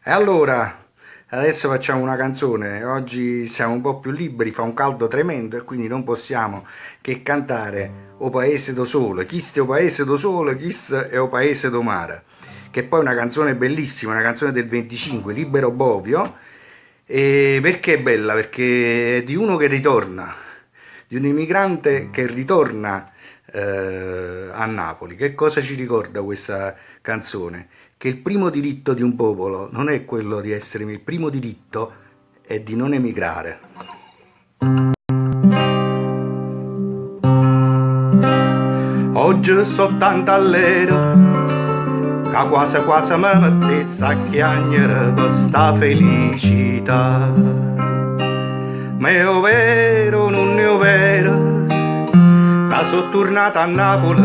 E allora, adesso facciamo una canzone. Oggi siamo un po' più liberi, fa un caldo tremendo e quindi non possiamo che cantare O Paese do Sole. Chi è O Paese do Sole, chi è O Paese do Mare. Che poi è una canzone bellissima, una canzone del 25, Libero Bovio. E perché è bella? Perché è di uno che ritorna, di un immigrante che ritorna a Napoli. Che cosa ci ricorda questa canzone? Che il primo diritto di un popolo non è quello di essere, il primo diritto è di non emigrare. Oggi sto tanto all'ero che quasi quasi mi mettesse a chiagnere questa felicità. Ma è vero, non è vero che sono tornato a Napoli,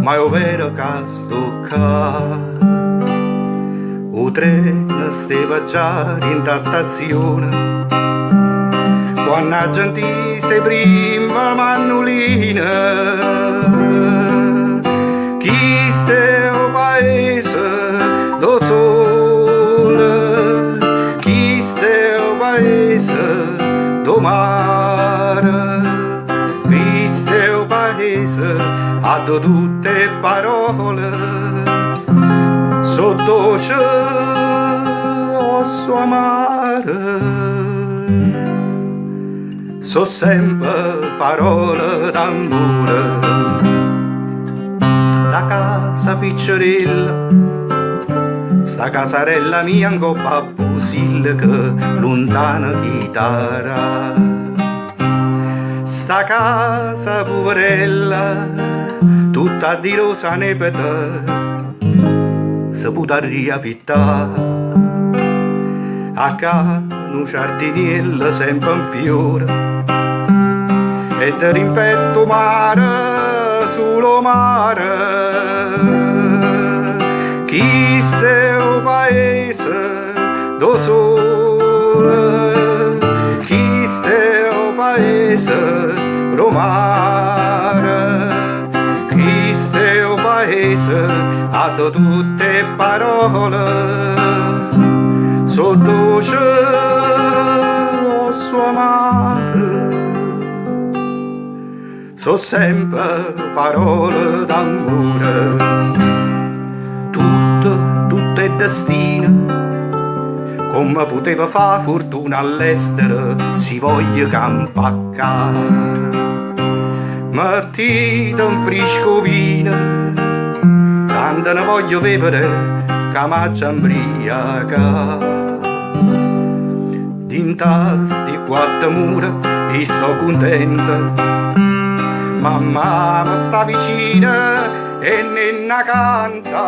ma è vero che sto qua. O treno stava già in ta stazione quando la gente si prima mannolina. Chi sta o paese do sole, chi sta o paese do mare, chi sta o paese ha tutte parole sotto cielo sua amare. So sempre parole d'amore. Sta casa piccerella, sta casarella mia in coppa a fusil che lontana chitarra. Sta casa poverella, tutta di rosa nepete, si può riapittare. A un giardiniello sempre un fiore e ti rimpetto mare sullo mare. Chi sta o paese do sole, chi sta o paese do mare, chi sta o paese ha tutte parole sotto cielo sua amare. So sempre parole d'amore. Tutto è destino, come poteva fa fortuna all'estero, si voglia campaccare. Mettite un frisco vino, tanto ne voglio bere, che m'accia imbriaca. Dinta sti quattro mura e sto contento, mamma mi sta vicina e nenna canta.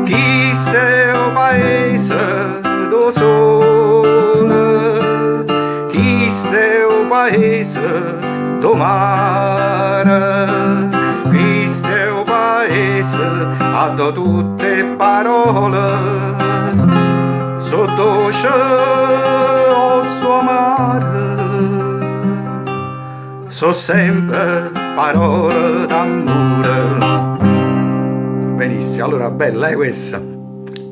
Chi sta o paese do sole, chi sta o paese do mare, chi sta o paese ha tutte parole sotto cielo sua amare. So sempre parole d'amore. Benissimo, allora bella questa.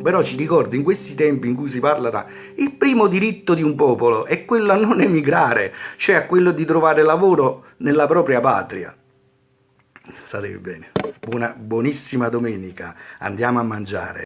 Però ci ricorda in questi tempi in cui si parla da il primo diritto di un popolo è quello a non emigrare, cioè a quello di trovare lavoro nella propria patria. State bene. Buonissima domenica, andiamo a mangiare.